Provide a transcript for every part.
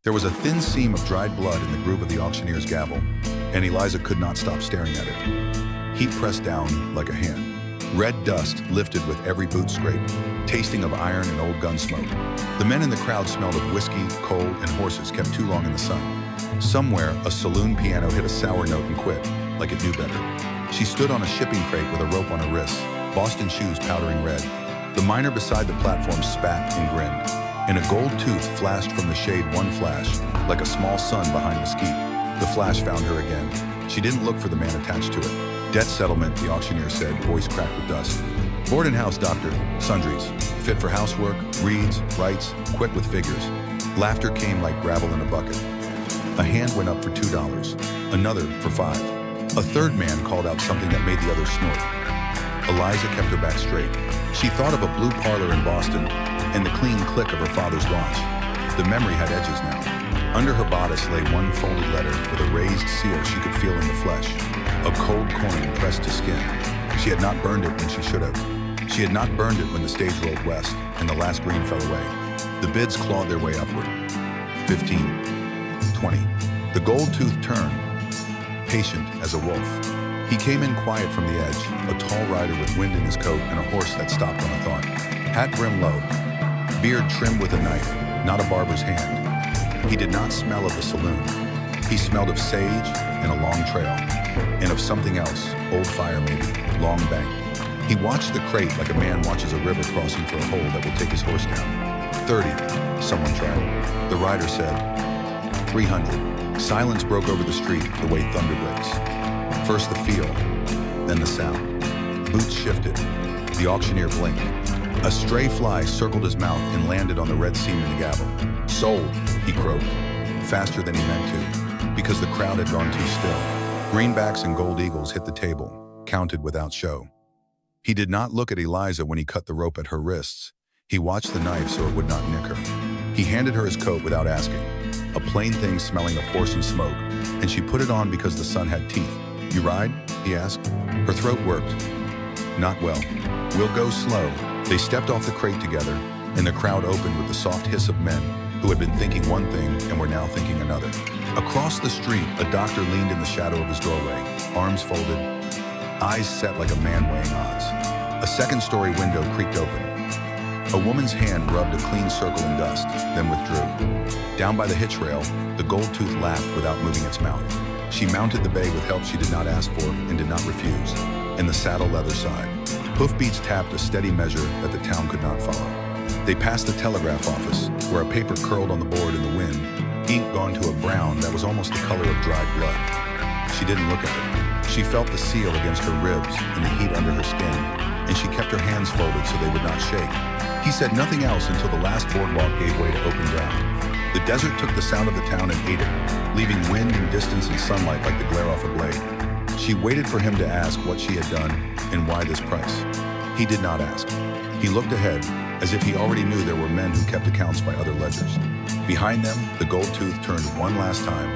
There was a thin seam of dried blood in the groove of the auctioneer's gavel, and Eliza could not stop staring at it. Heat pressed down like a hand. Red dust lifted with every boot scrape, tasting of iron and old gun smoke. The men in the crowd smelled of whiskey, coal, and horses kept too long in the sun. Somewhere, a saloon piano hit a sour note and quit, like it knew better. She stood on a shipping crate with a rope on her wrists, Boston shoes powdering red. The miner beside the platform spat and grinned, and a gold tooth flashed from the shade, one flash, like a small sun behind mesquite. The flash found her again. She didn't look for the man attached to it. Debt settlement, the auctioneer said, voice cracked with dust. Board and house, doctor, sundries, fit for housework, reads, writes, quick with figures. Laughter came like gravel in a bucket. A hand went up for $2, another for $5. A third man called out something that made the others snort. Eliza kept her back straight. She thought of a blue parlor in Boston and the clean click of her father's watch. The memory had edges now. Under her bodice lay one folded letter with a raised seal she could feel in the flesh. A cold coin pressed to skin. She had not burned it when she should have. She had not burned it when the stage rolled west and the last green fell away. The bids clawed their way upward. 15, 20. The gold tooth turned, patient as a wolf. He came in quiet from the edge, a tall rider with wind in his coat and a horse that stopped on a thought. Hat brim low, beard trimmed with a knife, not a barber's hand. He did not smell of the saloon. He smelled of sage and a long trail, and of something else, old fire maybe, long bank. He watched the crate like a man watches a river crossing for a hole that will take his horse down. 30, someone tried. The rider said, 300. Silence broke over the street the way thunder breaks. First the feel, then the sound. Boots shifted. The auctioneer blinked. A stray fly circled his mouth and landed on the red seam in the gavel. Sold, he croaked, faster than he meant to, because the crowd had gone too still. Greenbacks and gold eagles hit the table, counted without show. He did not look at Eliza when he cut the rope at her wrists. He watched the knife so it would not nick her. He handed her his coat without asking, a plain thing smelling of horse and smoke, and she put it on because the sun had teeth. You ride? He asked. Her throat worked. Not well. We'll go slow. They stepped off the crate together, and the crowd opened with the soft hiss of men who had been thinking one thing and were now thinking another. Across the street, a doctor leaned in the shadow of his doorway, arms folded, eyes set like a man weighing odds. A second-story window creaked open. A woman's hand rubbed a clean circle in dust, then withdrew. Down by the hitch rail, the gold tooth laughed without moving its mouth. She mounted the bay with help she did not ask for and did not refuse, and the saddle leather sighed. Hoofbeats tapped a steady measure that the town could not follow. They passed the telegraph office, where a paper curled on the board in the wind, ink gone to a brown that was almost the color of dried blood. She didn't look at it. She felt the seal against her ribs and the heat under her skin, and she kept her hands folded so they would not shake. He said nothing else until the last boardwalk gave way to open ground. The desert took the sound of the town and ate it, leaving wind and distance and sunlight like the glare off a blade. She waited for him to ask what she had done and why this price. He did not ask. He looked ahead, as if he already knew there were men who kept accounts by other ledgers. Behind them, the gold tooth turned one last time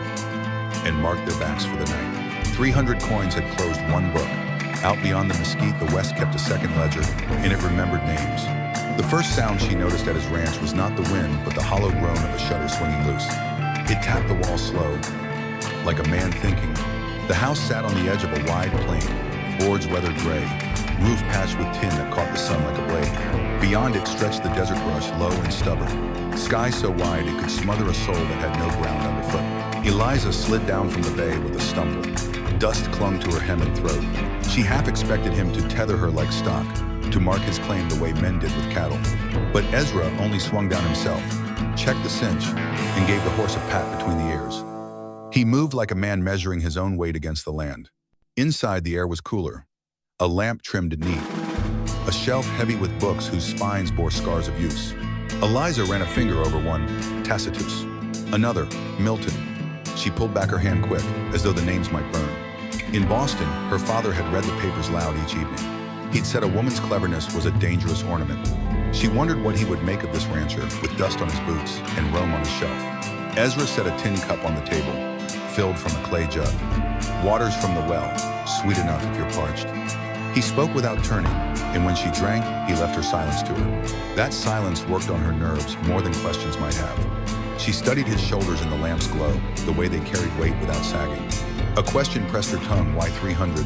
and marked their backs for the night. 300 coins had closed one book. Out beyond the mesquite, the West kept a second ledger, and it remembered names. The first sound she noticed at his ranch was not the wind, but the hollow groan of a shutter swinging loose. It tapped the wall slow, like a man thinking. The house sat on the edge of a wide plain, boards weathered gray, roof patched with tin that caught the sun like a blade. Beyond it stretched the desert brush, low and stubborn, sky so wide it could smother a soul that had no ground underfoot. Eliza slid down from the bay with a stumble. Dust clung to her hem and throat. She half expected him to tether her like stock, to mark his claim the way men did with cattle. But Ezra only swung down himself, checked the cinch, and gave the horse a pat between the ears. He moved like a man measuring his own weight against the land. Inside, the air was cooler. A lamp trimmed neat. A shelf heavy with books whose spines bore scars of use. Eliza ran a finger over one, Tacitus. Another, Milton. She pulled back her hand quick, as though the names might burn. In Boston, her father had read the papers loud each evening. He'd said a woman's cleverness was a dangerous ornament. She wondered what he would make of this rancher with dust on his boots and Rome on his shelf. Ezra set a tin cup on the table, filled from a clay jug. Waters from the well, sweet enough if you're parched. He spoke without turning, and when she drank, he left her silence to her. That silence worked on her nerves more than questions might have. She studied his shoulders in the lamp's glow, the way they carried weight without sagging. A question pressed her tongue, why 300?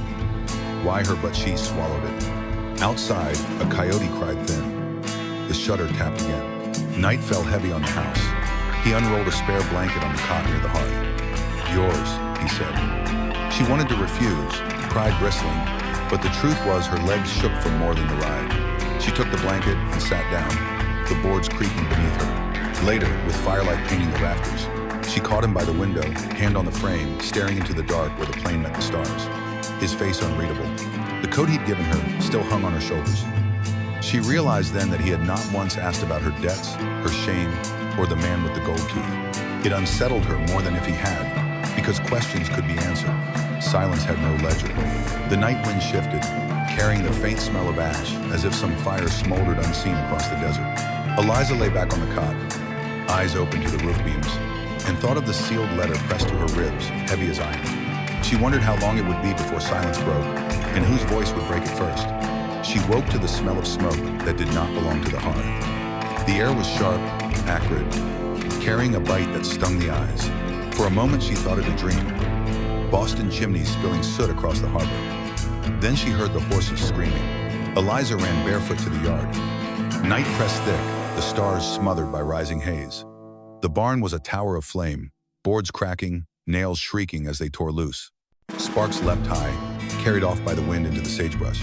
Why her, but she swallowed it. Outside, a coyote cried thin. The shutter tapped again. Night fell heavy on the house. He unrolled a spare blanket on the cot near the hearth. Yours, he said. She wanted to refuse, pride bristling, but the truth was her legs shook from more than the ride. She took the blanket and sat down, the boards creaking beneath her. Later, with firelight painting the rafters, she caught him by the window, hand on the frame, staring into the dark where the plane met the stars. His face unreadable. The coat he'd given her still hung on her shoulders. She realized then that he had not once asked about her debts, her shame, or the man with the gold tooth. It unsettled her more than if he had, because questions could be answered. Silence had no ledger. The night wind shifted, carrying the faint smell of ash, as if some fire smoldered unseen across the desert. Eliza lay back on the cot, eyes open to the roof beams, and thought of the sealed letter pressed to her ribs, heavy as iron. She wondered how long it would be before silence broke, and whose voice would break it first. She woke to the smell of smoke that did not belong to the hearth. The air was sharp, acrid, carrying a bite that stung the eyes. For a moment she thought it a dream. Boston chimneys spilling soot across the harbor. Then she heard the horses screaming. Eliza ran barefoot to the yard. Night pressed thick, the stars smothered by rising haze. The barn was a tower of flame, boards cracking, nails shrieking as they tore loose. Sparks leapt high, carried off by the wind into the sagebrush.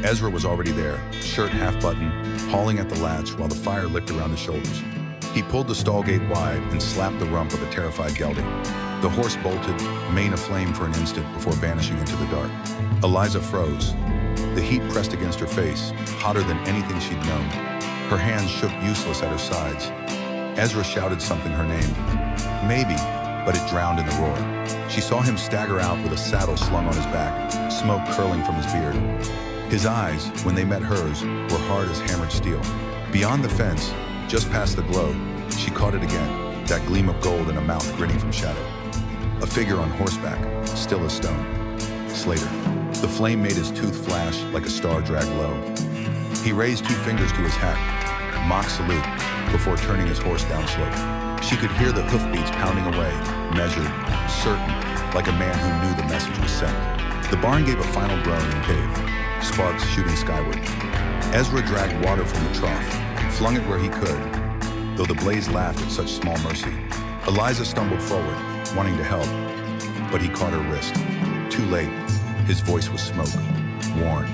Ezra was already there, shirt half-buttoned, hauling at the latch while the fire licked around his shoulders. He pulled the stall gate wide and slapped the rump of a terrified gelding. The horse bolted, mane aflame for an instant before vanishing into the dark. Eliza froze. The heat pressed against her face, hotter than anything she'd known. Her hands shook useless at her sides. Ezra shouted something her name. Maybe, but it drowned in the roar. She saw him stagger out with a saddle slung on his back, smoke curling from his beard. His eyes, when they met hers, were hard as hammered steel. Beyond the fence, just past the glow, she caught it again, that gleam of gold in a mouth grinning from shadow. A figure on horseback, still as stone. Slater. The flame made his tooth flash like a star dragged low. He raised 2 fingers to his hat, mock salute, before turning his horse downslope. She could hear the hoofbeats pounding away, measured, certain, like a man who knew the message was sent. The barn gave a final groan and caved, sparks shooting skyward. Ezra dragged water from the trough, flung it where he could, though the blaze laughed at such small mercy. Eliza stumbled forward, wanting to help, but he caught her wrist. Too late. His voice was smoke, worn.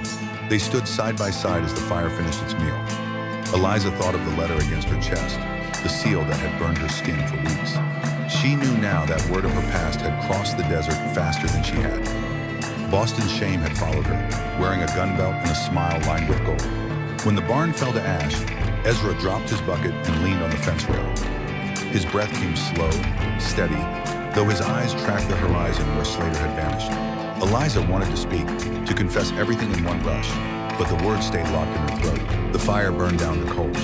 They stood side by side as the fire finished its meal. Eliza thought of the letter against her chest, the seal that had burned her skin for weeks. She knew now that word of her past had crossed the desert faster than she had. Boston's shame had followed her, wearing a gun belt and a smile lined with gold. When the barn fell to ash, Ezra dropped his bucket and leaned on the fence rail. His breath came slow, steady, though his eyes tracked the horizon where Slater had vanished. Eliza wanted to speak, to confess everything in one rush, but the words stayed locked in her throat. The fire burned down to coals.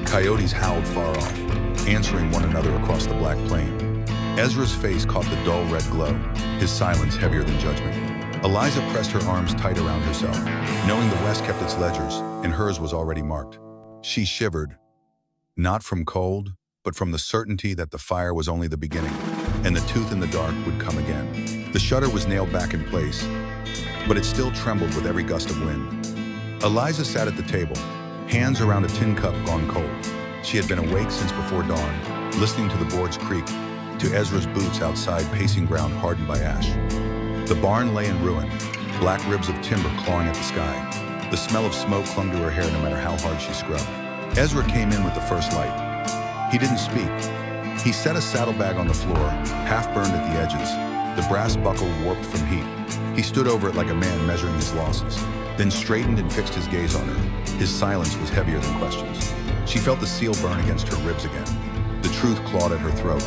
Coyotes howled far off, answering one another across the black plain. Ezra's face caught the dull red glow, his silence heavier than judgment. Eliza pressed her arms tight around herself, knowing the West kept its ledgers, and hers was already marked. She shivered, not from cold, but from the certainty that the fire was only the beginning, and the tooth in the dark would come again. The shutter was nailed back in place, but it still trembled with every gust of wind. Eliza sat at the table, hands around a tin cup gone cold. She had been awake since before dawn, listening to the boards creak, to Ezra's boots outside pacing ground hardened by ash. The barn lay in ruin, black ribs of timber clawing at the sky. The smell of smoke clung to her hair no matter how hard she scrubbed. Ezra came in with the first light. He didn't speak. He set a saddlebag on the floor, half burned at the edges, the brass buckle warped from heat. He stood over it like a man measuring his losses, then straightened and fixed his gaze on her. His silence was heavier than questions. She felt the seal burn against her ribs again. The truth clawed at her throat,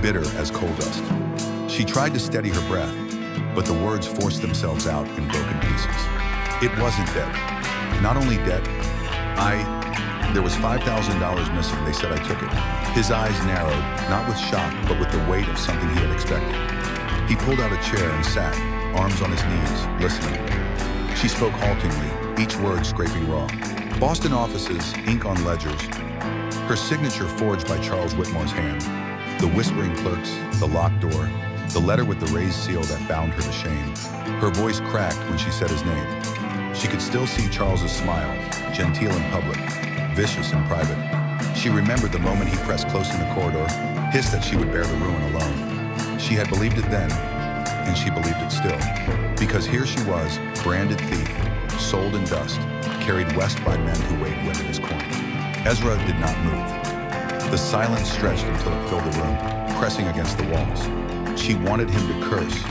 bitter as coal dust. She tried to steady her breath, but the words forced themselves out in broken pieces. It wasn't debt. Not only debt, there was $5,000 missing. They said I took it. His eyes narrowed, not with shock, but with the weight of something he had expected. He pulled out a chair and sat, arms on his knees, listening. She spoke haltingly, each word scraping raw. Boston offices, ink on ledgers. Her signature forged by Charles Witmore's hand. The whispering clerks, the locked door, the letter with the raised seal that bound her to shame. Her voice cracked when she said his name. She could still see Charles's smile, genteel in public, vicious in private. She remembered the moment he pressed close in the corridor, hissed that she would bear the ruin alone. She had believed it then, and she believed it still. Because here she was, branded thief, sold in dust, carried west by men who weighed wind in his coin. Ezra did not move. The silence stretched until it filled the room, pressing against the walls. She wanted him to curse,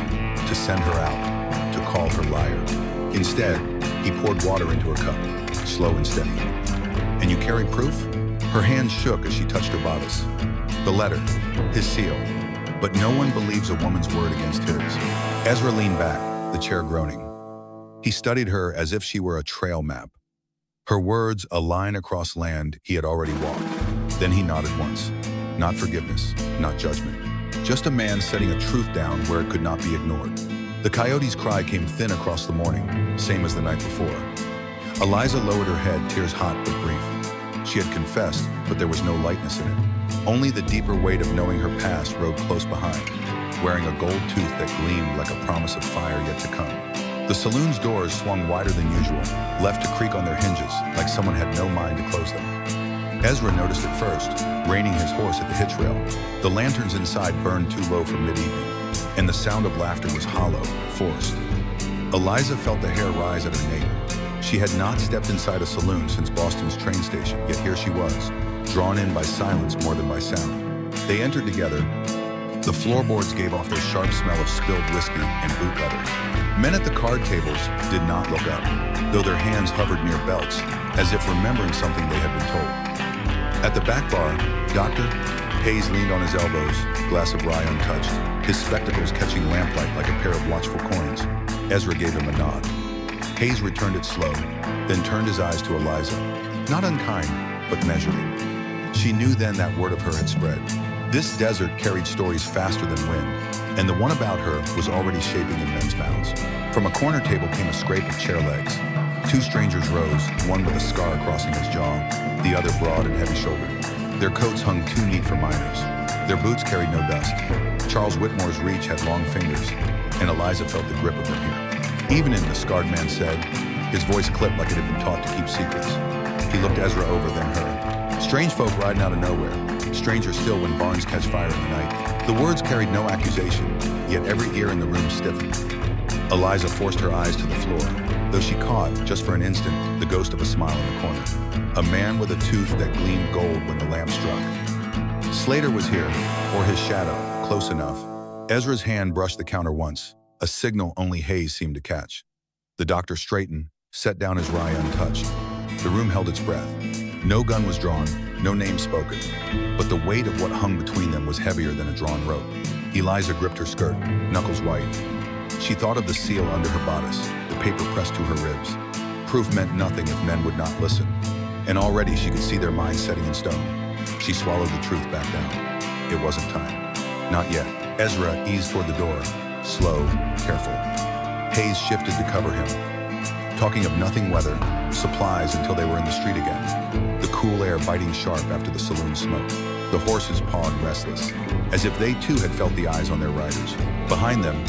to send her out, to call her liar. Instead, he poured water into her cup, slow and steady. "And you carry proof?" Her hands shook as she touched her bodice. The letter, his seal. But no one believes a woman's word against his. Ezra leaned back, the chair groaning. He studied her as if she were a trail map. Her words a line across land he had already walked. Then he nodded once. Not forgiveness, not judgment. Just a man setting a truth down where it could not be ignored. The coyote's cry came thin across the morning, same as the night before. Eliza lowered her head, tears hot but brief. She had confessed, but there was no lightness in it. Only the deeper weight of knowing her past rode close behind, wearing a gold tooth that gleamed like a promise of fire yet to come. The saloon's doors swung wider than usual, left to creak on their hinges, like someone had no mind to close them. Ezra noticed it first, reining his horse at the hitch rail. The lanterns inside burned too low for mid-evening, and the sound of laughter was hollow, forced. Eliza felt the hair rise at her nape. She had not stepped inside a saloon since Boston's train station, yet here she was, drawn in by silence more than by sound. They entered together. The floorboards gave off their sharp smell of spilled whiskey and boot leather. Men at the card tables did not look up, though their hands hovered near belts, as if remembering something they had been told. At the back bar, Dr. Hayes leaned on his elbows, glass of rye untouched, his spectacles catching lamplight like a pair of watchful coins. Ezra gave him a nod. Hayes returned it slow, then turned his eyes to Eliza. Not unkind, but measuring. She knew then that word of her had spread. This desert carried stories faster than wind, and the one about her was already shaping in men's mouths. From a corner table came a scrape of chair legs. Two strangers rose, one with a scar crossing his jaw, the other broad and heavy-shouldered. Their coats hung too neat for miners. Their boots carried no dust. Charles Witmore's reach had long fingers, and Eliza felt the grip of them here. "Evening," the scarred man said, his voice clipped like it had been taught to keep secrets. He looked Ezra over, then her. "Strange folk riding out of nowhere. Stranger still when barns catch fire in the night." The words carried no accusation, yet every ear in the room stiffened. Eliza forced her eyes to the floor, though she caught, just for an instant, the ghost of a smile in the corner. A man with a tooth that gleamed gold when the lamp struck. Slater was here, or his shadow, close enough. Ezra's hand brushed the counter once, a signal only Hayes seemed to catch. The doctor straightened, set down his rye untouched. The room held its breath. No gun was drawn, no name spoken, but the weight of what hung between them was heavier than a drawn rope. Eliza gripped her skirt, knuckles white. She thought of the seal under her bodice, the paper pressed to her ribs. Proof meant nothing if men would not listen, and already she could see their minds setting in stone. She swallowed the truth back down. It wasn't time. Not yet. Ezra eased toward the door, slow, careful. Hayes shifted to cover him, talking of nothing weather, supplies until they were in the street again. The cool air biting sharp after the saloon smoke. The horses pawed restless, as if they too had felt the eyes on their riders. Behind them,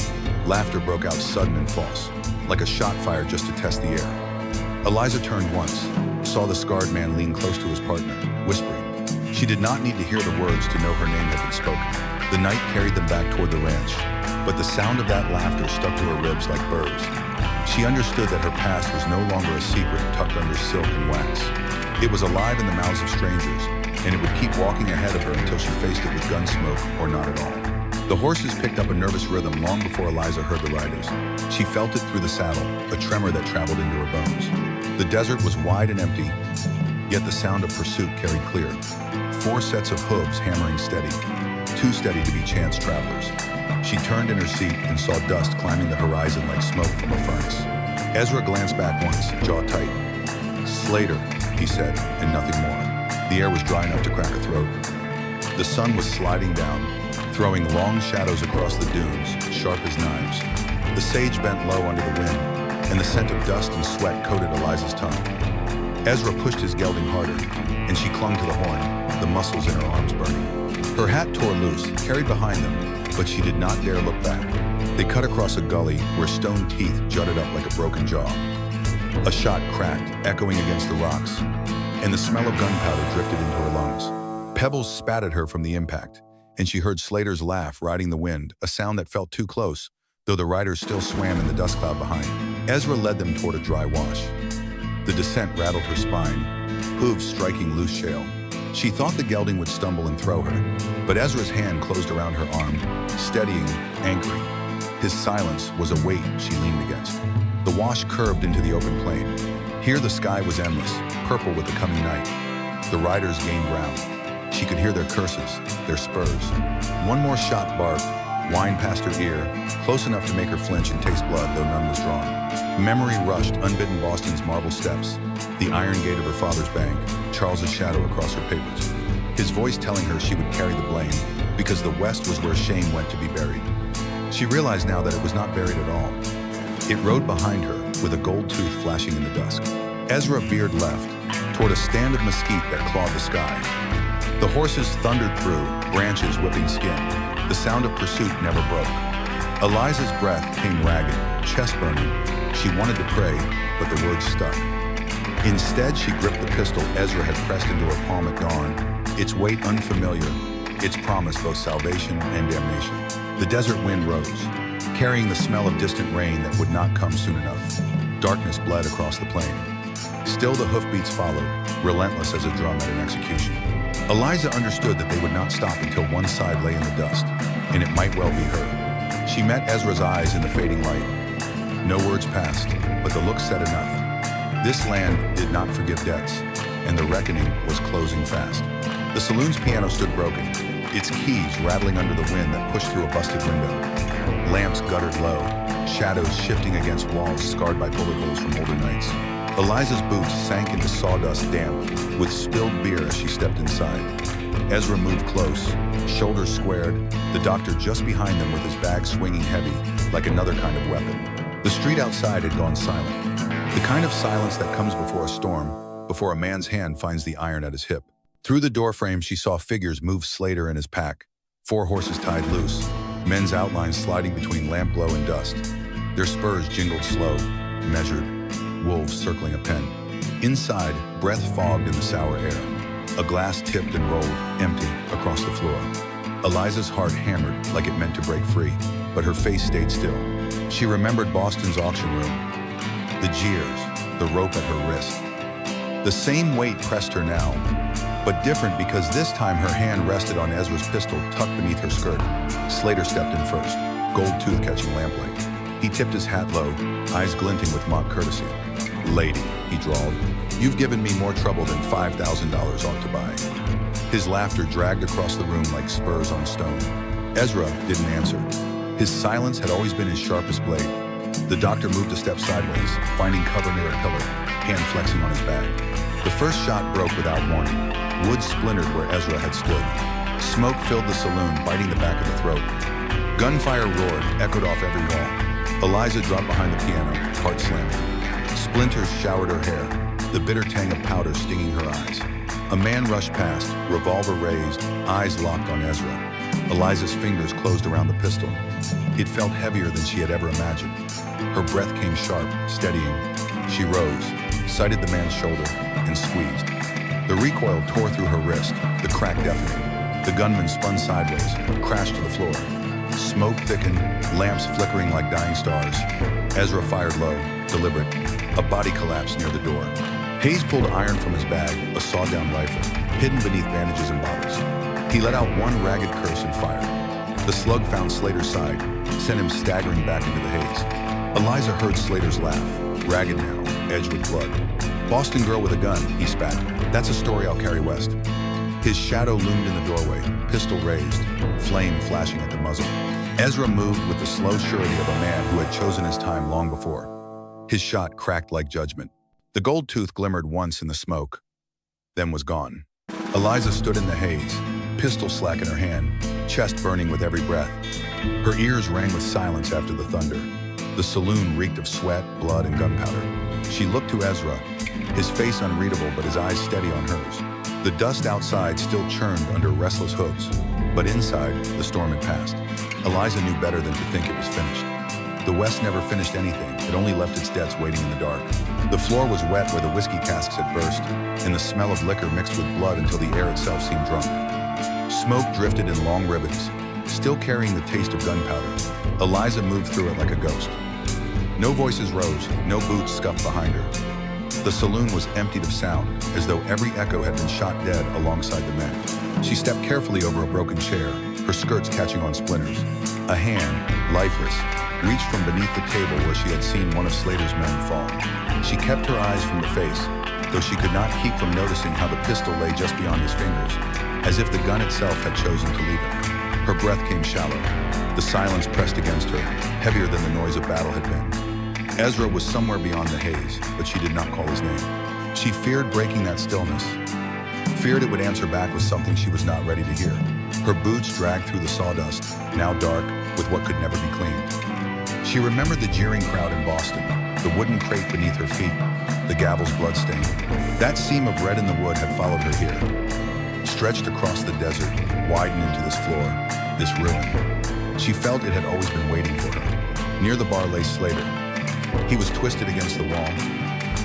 laughter broke out sudden and false, like a shot fired just to test the air. Eliza turned once, saw the scarred man lean close to his partner, whispering. She did not need to hear the words to know her name had been spoken. The night carried them back toward the ranch, but the sound of that laughter stuck to her ribs like burrs. She understood that her past was no longer a secret tucked under silk and wax. It was alive in the mouths of strangers, and it would keep walking ahead of her until she faced it with gun smoke or not at all. The horses picked up a nervous rhythm long before Eliza heard the riders. She felt it through the saddle, a tremor that traveled into her bones. The desert was wide and empty, yet the sound of pursuit carried clear. 4 sets of hooves hammering steady, too steady to be chance travelers. She turned in her seat and saw dust climbing the horizon like smoke from a furnace. Ezra glanced back once, jaw tight. "Slater," he said, and nothing more. The air was dry enough to crack a throat. The sun was sliding down, throwing long shadows across the dunes, sharp as knives. The sage bent low under the wind, and the scent of dust and sweat coated Eliza's tongue. Ezra pushed his gelding harder, and she clung to the horn. the muscles in her arms burning. Her hat tore loose, carried behind them, but she did not dare look back. They cut across a gully where stone teeth jutted up like a broken jaw. A shot cracked, echoing against the rocks, and the smell of gunpowder drifted into her lungs. Pebbles spat at her from the impact, and she heard Slater's laugh riding the wind, a sound that felt too close, though the riders still swam in the dust cloud behind. Ezra led them toward a dry wash. The descent rattled her spine, hooves striking loose shale. She thought the gelding would stumble and throw her, but Ezra's hand closed around her arm, steadying, anchoring. His silence was a weight she leaned against. The wash curved into the open plain. Here the sky was endless, purple with the coming night. The riders gained ground. She could hear their curses, their spurs. One more shot barked, whined past her ear, close enough to make her flinch and taste blood, though none was drawn. Memory rushed unbidden Boston's marble steps, the iron gate of her father's bank, Charles's shadow across her papers. His voice telling her she would carry the blame, because the West was where shame went to be buried. She realized now that it was not buried at all. It rode behind her, with a gold tooth flashing in the dusk. Ezra veered left, toward a stand of mesquite that clawed the sky. The horses thundered through, branches whipping skin. The sound of pursuit never broke. Eliza's breath came ragged, chest burning. She wanted to pray, but the words stuck. Instead, she gripped the pistol Ezra had pressed into her palm at dawn, its weight unfamiliar, its promise both salvation and damnation. The desert wind rose, carrying the smell of distant rain that would not come soon enough. Darkness bled across the plain. Still the hoofbeats followed, relentless as a drum at an execution. Eliza understood that they would not stop until one side lay in the dust, and it might well be her. She met Ezra's eyes in the fading light. No words passed, but the look said enough. This land did not forgive debts, and the reckoning was closing fast. The saloon's piano stood broken, its keys rattling under the wind that pushed through a busted window. Lamps guttered low, shadows shifting against walls scarred by bullet holes from older nights. Eliza's boots sank into sawdust damp, with spilled beer as she stepped inside. Ezra moved close, shoulders squared, the doctor just behind them with his bag swinging heavy, like another kind of weapon. The street outside had gone silent, the kind of silence that comes before a storm, before a man's hand finds the iron at his hip. Through the doorframe, she saw figures move Slater and his pack, 4 horses tied loose, men's outlines sliding between lampglow and dust. Their spurs jingled slow, measured, wolves circling a pen. Inside, breath fogged in the sour air. A glass tipped and rolled, empty, across the floor. Eliza's heart hammered like it meant to break free, but her face stayed still. She remembered Boston's auction room, the jeers, the rope at her wrist. The same weight pressed her now, but different because this time her hand rested on Ezra's pistol tucked beneath her skirt. Slater stepped in first, gold tooth catching lamplight. He tipped his hat low, eyes glinting with mock courtesy. "Lady," he drawled, "you've given me more trouble than $5,000 ought to buy." His laughter dragged across the room like spurs on stone. Ezra didn't answer. His silence had always been his sharpest blade. The doctor moved a step sideways, finding cover near a pillar, hand flexing on his bag. The first shot broke without warning. Wood splintered where Ezra had stood. Smoke filled the saloon, biting the back of the throat. Gunfire roared, echoed off every wall. Eliza dropped behind the piano, heart slamming. Splinters showered her hair, the bitter tang of powder stinging her eyes. A man rushed past, revolver raised, eyes locked on Ezra. Eliza's fingers closed around the pistol. It felt heavier than she had ever imagined. Her breath came sharp, steadying. She rose, sighted the man's shoulder, and squeezed. The recoil tore through her wrist, the crack deafening. The gunman spun sideways, crashed to the floor. Smoke thickened, lamps flickering like dying stars. Ezra fired low, deliberate. A body collapsed near the door. Hayes pulled iron from his bag, a sawed-down rifle, hidden beneath bandages and bottles. He let out one ragged curse and fired. The slug found Slater's side, sent him staggering back into the haze. Eliza heard Slater's laugh, ragged now, edged with blood. "Boston girl with a gun," he spat. "That's a story I'll carry west." His shadow loomed in the doorway, pistol raised, flame flashing at the muzzle. Ezra moved with the slow surety of a man who had chosen his time long before. His shot cracked like judgment. The gold tooth glimmered once in the smoke, then was gone. Eliza stood in the haze, pistol slack in her hand, chest burning with every breath. Her ears rang with silence after the thunder. The saloon reeked of sweat, blood, and gunpowder. She looked to Ezra, his face unreadable but his eyes steady on hers. The dust outside still churned under restless hooves, but inside, the storm had passed. Eliza knew better than to think it was finished. The West never finished anything, it only left its debts waiting in the dark. The floor was wet where the whiskey casks had burst, and the smell of liquor mixed with blood until the air itself seemed drunk. Smoke drifted in long ribbons, still carrying the taste of gunpowder. Eliza moved through it like a ghost. No voices rose, no boots scuffed behind her. The saloon was emptied of sound, as though every echo had been shot dead alongside the men. She stepped carefully over a broken chair, her skirts catching on splinters. A hand, lifeless, reached from beneath the table where she had seen one of Slater's men fall. She kept her eyes from the face, though she could not keep from noticing how the pistol lay just beyond his fingers, as if the gun itself had chosen to leave it. Her breath came shallow. The silence pressed against her, heavier than the noise of battle had been. Ezra was somewhere beyond the haze, but she did not call his name. She feared breaking that stillness, feared it would answer back with something she was not ready to hear. Her boots dragged through the sawdust, now dark, with what could never be cleaned. She remembered the jeering crowd in Boston, the wooden crate beneath her feet, the gavel's bloodstain. That seam of red in the wood had followed her here, stretched across the desert, widened into this floor, this ruin. She felt it had always been waiting for her. Near the bar lay Slater. He was twisted against the wall,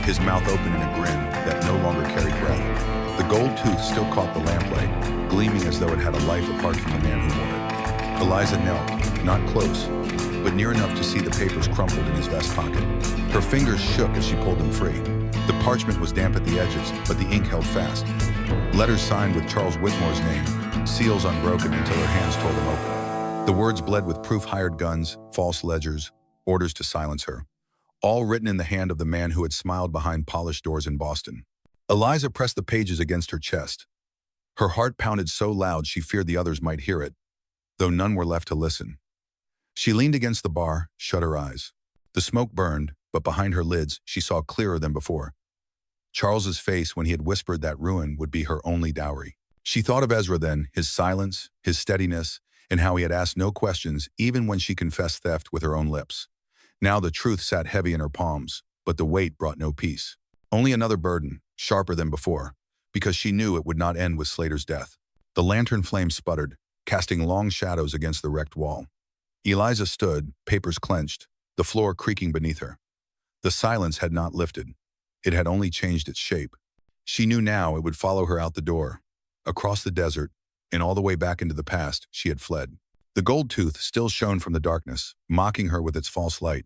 his mouth open in a grin that no longer carried breath. The gold tooth still caught the lamplight, gleaming as though it had a life apart from the man who wore it. Eliza knelt, not close, but near enough to see the papers crumpled in his vest pocket. Her fingers shook as she pulled them free. The parchment was damp at the edges, but the ink held fast. Letters signed with Charles Witmore's name, seals unbroken until her hands tore them open. The words bled with proof hired guns, false ledgers, orders to silence her, all written in the hand of the man who had smiled behind polished doors in Boston. Eliza pressed the pages against her chest. Her heart pounded so loud she feared the others might hear it, though none were left to listen. She leaned against the bar, shut her eyes. The smoke burned, but behind her lids she saw clearer than before. Charles's face when he had whispered that ruin would be her only dowry. She thought of Ezra then, his silence, his steadiness, and how he had asked no questions even when she confessed theft with her own lips. Now the truth sat heavy in her palms, but the weight brought no peace. Only another burden, sharper than before, because she knew it would not end with Slater's death. The lantern flame sputtered, casting long shadows against the wrecked wall. Eliza stood, papers clenched, the floor creaking beneath her. The silence had not lifted. It had only changed its shape. She knew now it would follow her out the door, across the desert, and all the way back into the past she had fled. The gold tooth still shone from the darkness, mocking her with its false light,